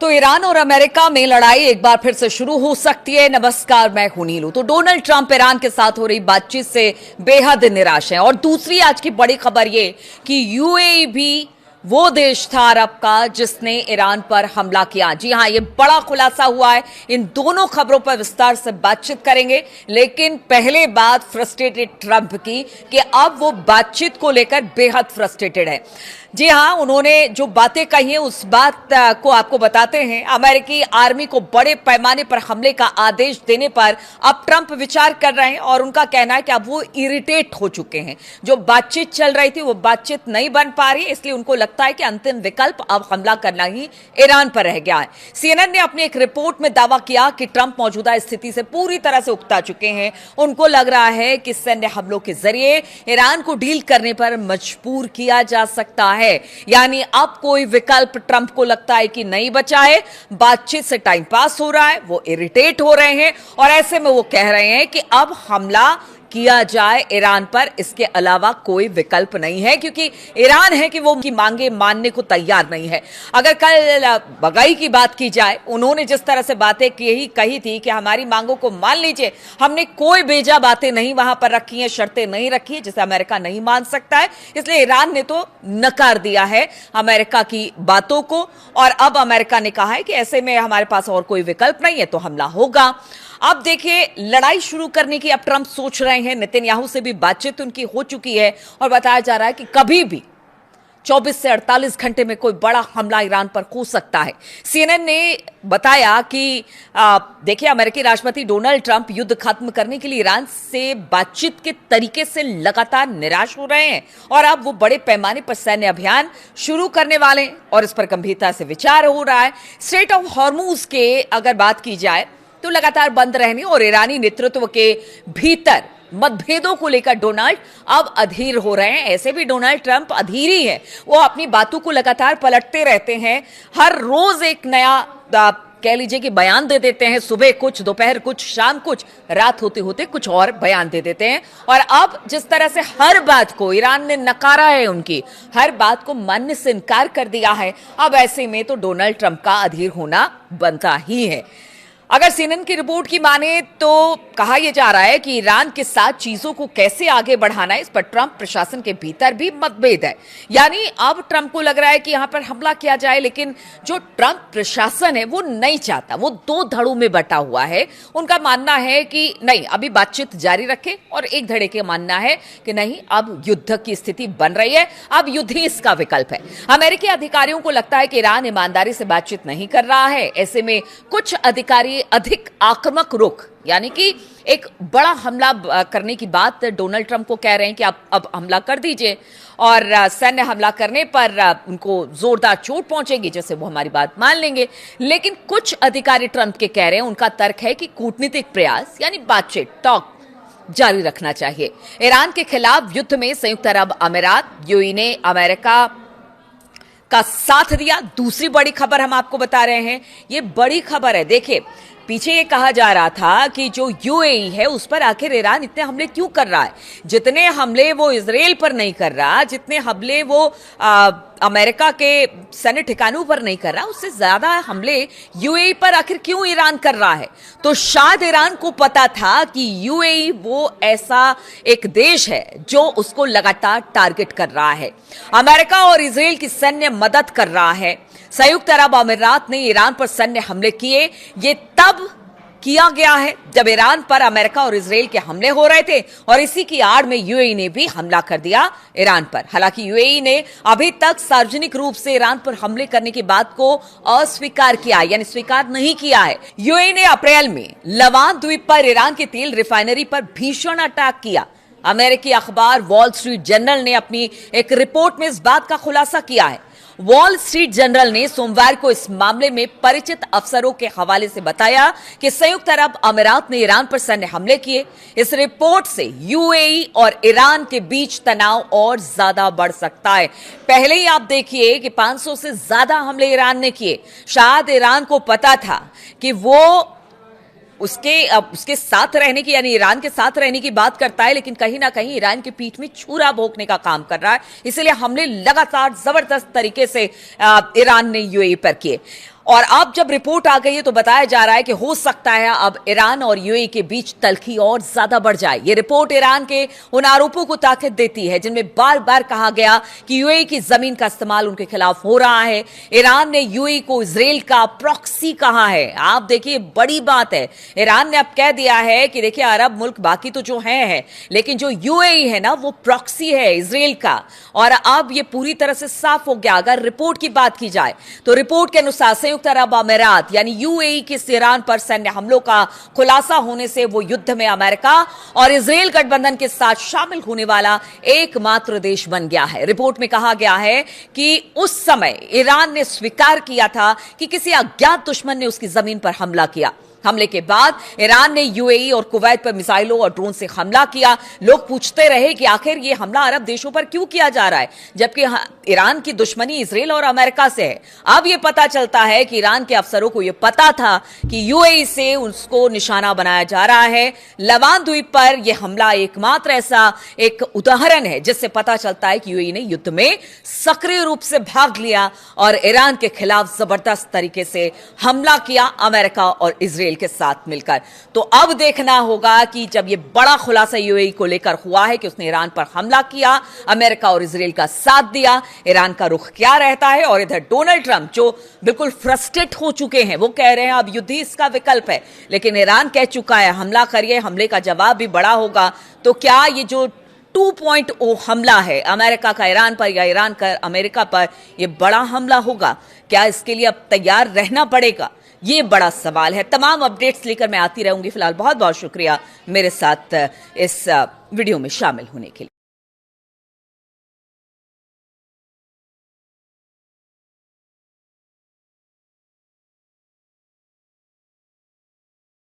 तो ईरान और अमेरिका में लड़ाई एक बार फिर से शुरू हो सकती है। नमस्कार, मैं हूं नीलू। तो डोनाल्ड ट्रंप ईरान के साथ हो रही बातचीत से बेहद निराश हैं। और दूसरी आज की बड़ी खबर ये कि यूएई भी वो देश था अरब का जिसने ईरान पर हमला किया। जी हां, ये बड़ा खुलासा हुआ है। इन दोनों खबरों पर विस्तार से बातचीत करेंगे, लेकिन पहले बात फ्रस्ट्रेटेड ट्रंप की कि अब वो बातचीत को लेकर बेहद फ्रस्ट्रेटेड है। जी हां, उन्होंने जो बातें कही हैं उस बात को आपको बताते हैं। अमेरिकी आर्मी को बड़े पैमाने पर हमले का आदेश देने पर अब ट्रंप विचार कर रहे हैं और उनका कहना है कि अब वो इरिटेट हो चुके हैं। जो बातचीत चल रही थी वो बातचीत नहीं बन पा रही, इसलिए उनको लगता है कि अंतिम विकल्प अब हमला करना ही ईरान पर रह गया है। सीएनएन ने अपनी एक रिपोर्ट में दावा किया कि ट्रंप मौजूदा स्थिति से पूरी तरह से उकता चुके हैं। उनको लग रहा है कि सैन्य हमलों के जरिए ईरान को डील करने पर मजबूर किया जा सकता है। यानी अब कोई विकल्प ट्रंप को लगता है कि नहीं बचा है। बातचीत से टाइम पास हो रहा है, वो इरिटेट हो रहे हैं और ऐसे में वो कह रहे हैं कि अब हमला किया जाए ईरान पर, इसके अलावा कोई विकल्प नहीं है, क्योंकि ईरान है कि वो उनकी मांगे मानने को तैयार नहीं है। अगर कल बगाई की बात की जाए, उन्होंने जिस तरह से बातें कही थी कि हमारी मांगों को मान लीजिए, हमने कोई बेजा बातें नहीं वहां पर रखी हैं, शर्तें नहीं रखी है जिसे अमेरिका नहीं मान सकता है, इसलिए ईरान ने तो नकार दिया है अमेरिका की बातों को। और अब अमेरिका ने कहा है कि ऐसे में हमारे पास और कोई विकल्प नहीं है, तो हमला होगा। अब देखिए, लड़ाई शुरू करने की अब ट्रंप सोच रहे हैं। नेतन्याहू से भी बातचीत उनकी हो चुकी है और बताया जा रहा है कि कभी भी 24 से 48 घंटे में कोई बड़ा हमला ईरान पर हो सकता है। सीएनएन ने बताया कि देखिए, अमेरिकी राष्ट्रपति डोनाल्ड ट्रंप युद्ध खत्म करने के लिए ईरान से बातचीत के तरीके से लगातार निराश हो रहे हैं और अब वो बड़े पैमाने पर सैन्य अभियान शुरू करने वाले हैं और इस पर गंभीरता से विचार हो रहा है। स्ट्रेट ऑफ हॉर्मुज के अगर बात की जाए तो लगातार बंद रहने और ईरानी नेतृत्व के भीतर मतभेदों को लेकर डोनाल्ड अब अधीर हो रहे हैं। ऐसे भी डोनाल्ड ट्रंप अधीर ही है, वो अपनी बातों को लगातार पलटते रहते हैं। हर रोज एक नया कह लीजिए कि बयान दे देते हैं। सुबह कुछ, दोपहर कुछ, शाम कुछ, रात होते होते कुछ और बयान दे देते हैं। और अब जिस तरह से हर बात को ईरान ने नकारा है, उनकी हर बात को मानने से इनकार कर दिया है, अब ऐसे में तो डोनाल्ड ट्रंप का अधीर होना बनता ही है। अगर सीएनएन की रिपोर्ट की माने तो कहा यह जा रहा है कि ईरान के साथ चीजों को कैसे आगे बढ़ाना है, इस पर ट्रंप प्रशासन के भीतर भी मतभेद है। यानी अब ट्रंप को लग रहा है कि यहां पर हमला किया जाए, लेकिन जो ट्रंप प्रशासन है वो नहीं चाहता, वो दो धड़ों में बटा हुआ है। उनका मानना है कि नहीं, अभी बातचीत जारी रखे, और एक धड़े के मानना है कि नहीं, अब युद्ध की स्थिति बन रही है, अब युद्ध ही इसका विकल्प है। अमेरिकी अधिकारियों को लगता है कि ईरान ईमानदारी से बातचीत नहीं कर रहा है। ऐसे में कुछ अधिकारी अधिक आक्रामक रुख, यानी कि एक बड़ा हमला करने की बात डोनाल्ड ट्रंप को कह रहे हैं कि आप अब हमला कर दीजिए, और सैन्य हमला करने पर उनको जोरदार चोट पहुंचेगी, जैसे वो हमारी बात मान लेंगे। लेकिन कुछ अधिकारी ट्रंप के कह रहे हैं, उनका तर्क है कि कूटनीतिक प्रयास यानी बातचीत, टॉक जारी रखना चाहिए। ईरान के खिलाफ युद्ध में संयुक्त अरब अमीरात, यूएई ने अमेरिका का साथ दिया। दूसरी बड़ी खबर हम आपको बता रहे हैं, ये बड़ी खबर है। देखिए, पीछे ये कहा जा रहा था कि जो यूएई है उस पर आखिर ईरान इतने हमले क्यों कर रहा है। जितने हमले वो इजराइल पर नहीं कर रहा, जितने हमले वो अमेरिका के सैन्य ठिकानों पर नहीं कर रहा, उससे ज्यादा हमले यूएई पर आखिर क्यों ईरान कर रहा है। तो शायद ईरान को पता था कि यूएई वो ऐसा एक देश है जो उसको लगातार टारगेट कर रहा है। अमेरिका और इजराइल की सैन्य मदद कर रहा है। संयुक्त अरब अमीरात ने ईरान पर सैन्य हमले किए। ये तब किया गया है जब ईरान पर अमेरिका और इजराइल के हमले हो रहे थे, और इसी की आड़ में यूएई ने भी हमला कर दिया ईरान पर। हालांकि यूएई ने अभी तक सार्वजनिक रूप से ईरान पर हमले करने की बात को अस्वीकार किया, यानी स्वीकार नहीं किया है। यूएई ने अप्रैल में लवान द्वीप पर ईरान की तेल रिफाइनरी पर भीषण अटैक किया। अमेरिकी अखबार वॉल स्ट्रीट जर्नल ने अपनी एक रिपोर्ट में इस बात का खुलासा किया है। वॉल स्ट्रीट जर्नल ने सोमवार को इस मामले में परिचित अफसरों के हवाले से बताया कि संयुक्त अरब अमीरात ने ईरान पर सैन्य हमले किए। इस रिपोर्ट से यूएई और ईरान के बीच तनाव और ज्यादा बढ़ सकता है। पहले ही आप देखिए कि 500 से ज्यादा हमले ईरान ने किए। शायद ईरान को पता था कि वो उसके साथ रहने की, यानी ईरान के साथ रहने की बात करता है, लेकिन कहीं ना कहीं ईरान की पीठ में छुरा भोंकने का काम कर रहा है। इसलिए हमले लगातार जबरदस्त तरीके से ईरान ने यूएई पर किए। और अब जब रिपोर्ट आ गई है तो बताया जा रहा है कि हो सकता है अब ईरान और यूएई के बीच तल्खी और ज्यादा बढ़ जाए। ये रिपोर्ट ईरान के उन आरोपों को ताकत देती है जिनमें बार बार कहा गया कि यूएई की जमीन का इस्तेमाल उनके खिलाफ हो रहा है। ईरान ने यूएई को इजराइल का प्रॉक्सी कहा है। आप देखिए, बड़ी बात है। ईरान ने अब कह दिया है कि देखिए, अरब मुल्क बाकी तो जो है लेकिन जो यूएई है ना, वो प्रॉक्सी है इजराइल का। और अब ये पूरी तरह से साफ हो गया। अगर रिपोर्ट की बात की जाए तो रिपोर्ट के अनुसार संयुक्त अरब अमीरात यानी यूएई के ईरान पर सैन्य हमलों का खुलासा होने से वो युद्ध में अमेरिका और इजराइल गठबंधन के साथ शामिल होने वाला एकमात्र देश बन गया है। रिपोर्ट में कहा गया है कि उस समय ईरान ने स्वीकार किया था कि किसी अज्ञात दुश्मन ने उसकी जमीन पर हमला किया। हमले के बाद ईरान ने यूएई और कुवैत पर मिसाइलों और ड्रोन से हमला किया। लोग पूछते रहे कि आखिर ये हमला अरब देशों पर क्यों किया जा रहा है, जबकि ईरान की दुश्मनी इजराइल और अमेरिका से है। अब यह पता चलता है कि ईरान के अफसरों को यह पता था कि यूएई से उसको निशाना बनाया जा रहा है। लवान द्वीप पर यह हमला एकमात्र ऐसा एक उदाहरण है जिससे पता चलता है कि यूएई ने युद्ध में सक्रिय रूप से भाग लिया और ईरान के खिलाफ जबरदस्त तरीके से हमला किया, अमेरिका और इजराइल के साथ मिलकर। तो अब देखना होगा कि जब यह बड़ा खुलासा यूएई को लेकर हुआ है कि उसने ईरान पर हमला किया, अमेरिका और इजराइल का साथ दिया, ईरान का रुख क्या रहता है। और इधर डोनाल्ड ट्रंप जो बिल्कुल फ्रस्ट्रेट हो चुके हैं, वो कह रहे हैं अब युद्ध ही इसका विकल्प है। लेकिन ईरान कह चुका है हमला करिए, हमले का जवाब भी बड़ा होगा। तो क्या ये जो 2.0 हमला है अमेरिका का ईरान पर या ईरान का अमेरिका पर, यह बड़ा हमला होगा? क्या इसके लिए अब तैयार रहना पड़ेगा? ये बड़ा सवाल है। तमाम अपडेट्स लेकर मैं आती रहूंगी। फिलहाल बहुत बहुत शुक्रिया मेरे साथ इस वीडियो में शामिल होने के लिए।